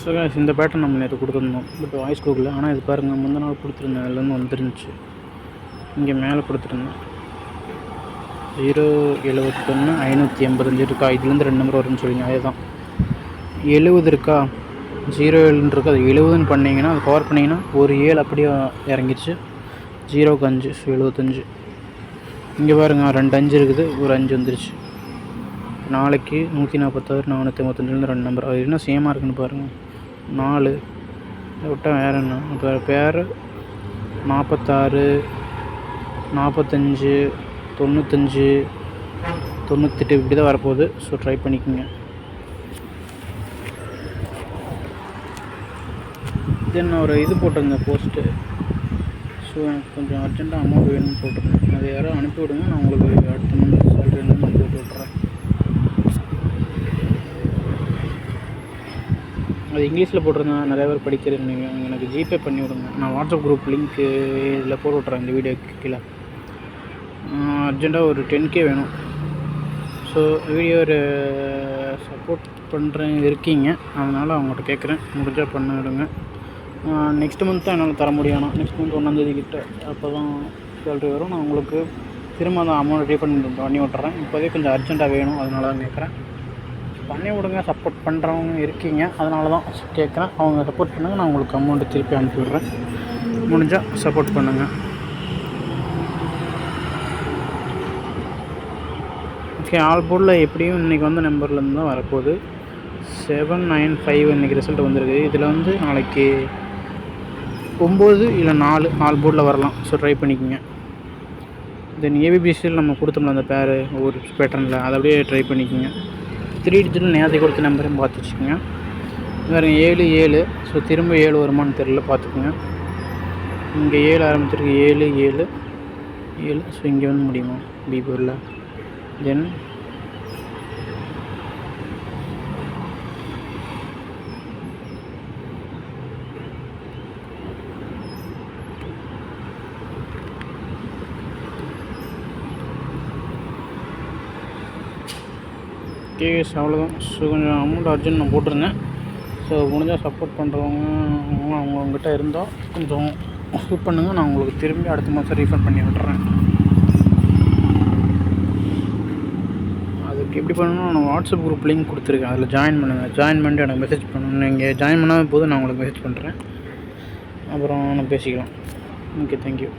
So இந்த pattern நம்ம நேற்று கொடுத்துருந்தோம், பட் வாய்ஸ் கொடுக்கல. ஆனால் இது பாருங்கள், முந்தின நாள் கொடுத்துருந்தேன், அதுலேருந்து வந்துருந்துச்சு. இங்கே மேலே கொடுத்துருந்தேன் 071 585 இருக்கா, இதுலேருந்து 2 நம்பர் வரும்னு சொல்லிங்க. அதே தான் 70 இருக்கா, 07 இருக்குது. அது 70ன்னு பண்ணிங்கன்னா, அது கவர் பண்ணிங்கன்னா ஒரு 7 அப்படியே இறங்கிடுச்சு. 0க்கு 5, 75. இங்கே பாருங்க 2 5 இருக்குது, ஒரு 5 வந்துருச்சு. நாளைக்கு 146 455 2 நம்பர். அது என்ன சேமாக இருக்குன்னு பாருங்கள். 4 விட்டால் வேறு என்ன, இப்போ பேர் 46 45 95 98 இப்படி தான் வரப்போகுது. ஸோ ட்ரை பண்ணிக்கோங்க. தென் ஒரு இது போட்டிருந்தேன் போஸ்ட்டு. ஸோ எனக்கு கொஞ்சம் அர்ஜென்ட்டாக அமௌண்ட் வேணும்னு போட்டிருந்தேன். அதை யாரும் அனுப்பி விடுங்க, நான் உங்களுக்கு அடுத்த மந்த் சேலரி நான் போட்டு விட்றேன். அது இங்கிலீஷில் போட்டிருந்தேன், நிறைய பேர் படிக்கிறது. நீங்கள் எனக்கு ஜிபே பண்ணி விடுங்க, நான் வாட்ஸ்அப் குரூப் லிங்க்கு இதில் போட்டு விட்றேன், இந்த வீடியோக்கு கீழே. அர்ஜென்ட்டாக ஒரு 10K வேணும். ஸோ வீடியோ ஒரு சப்போர்ட் பண்ணுறேன் இருக்கீங்க, அதனால் அவங்கள்ட்ட கேட்குறேன், முடிஞ்சால் பண்ண விடுங்க. நெக்ஸ்ட் மந்த் தான் என்னால் தர முடியும். நெக்ஸ்ட் மந்த் 1 கிட்ட அப்போ தான் சேலரி வரும். நான் உங்களுக்கு திரும்ப அந்த அமௌண்ட் ரீஃபண்ட் பண்ணி விட்றேன். இப்போதே கொஞ்சம் அர்ஜென்ட்டாக வேணும், அதனால தான் கேட்குறேன். பண்ணி விடுங்க, சப்போர்ட் பண்ணுறவங்க இருக்கீங்க, அதனால தான் கேட்குறேன். அவங்க சப்போர்ட் பண்ணுங்கள், நான் உங்களுக்கு அமௌண்ட்டு திருப்பி அனுப்பி விட்றேன். முடிஞ்சால் சப்போர்ட் பண்ணுங்கள். ஓகே, ஆல் போர்டில் எப்படியும் இன்றைக்கி வந்த நம்பர்லேருந்து தான் வரப்போகுது. 795 இன்றைக்கி ரிசல்ட் வந்திருக்கு. இதில் வந்து நாளைக்கு 9 இல்லை 4 ஆல் போர்டில் வரலாம். ஸோ ட்ரை பண்ணிக்கோங்க. தென் ஏபிபிசியில் நம்ம கொடுத்தோம்ல அந்த பேர் ஒவ்வொரு பேட்டர்னில், அதை அப்படியே ட்ரை பண்ணிக்கோங்க. 3 டிஜிட்டில் நேரத்தை கொடுத்த நம்பரையும் பார்த்து வச்சுக்கோங்க. வேறு 7 7. ஸோ திரும்ப 7 வருமானு தெரியல, பார்த்துக்குங்க. இங்கே 7 ஆரம்பிச்சிருக்கு, 7 7 7. ஸோ இங்கே வந்து முடியுமா பி போர்டில். தென் கேஸ் அவ்வளோதான். ஸோ கொஞ்சம் அமௌண்ட் அர்ஜென்ட் நான் போட்டிருந்தேன். ஸோ முடிஞ்சால் சப்போர்ட் பண்ணுறவங்க அவங்கக்கிட்ட இருந்தால் கொஞ்சம் ஹெல்ப் பண்ணுங்கள், நான் உங்களுக்கு திரும்பி அடுத்த மாதம் ரீஃபண்ட் பண்ணி விட்றேன். அதுக்கு எப்படி பண்ணணும்னா, நான் வாட்ஸ்அப் குரூப் லிங்க் கொடுத்துருக்கேன், அதில் ஜாயின் பண்ணுங்கள். ஜாயின் பண்ணிட்டு எனக்கு மெசேஜ் பண்ணணும். நீங்கள் ஜாயின் பண்ணாமல் போது நான் உங்களுக்கு மெசேஜ் பண்ணுறேன், அப்புறம் நான் பேசிக்கலாம். Okay, thank you.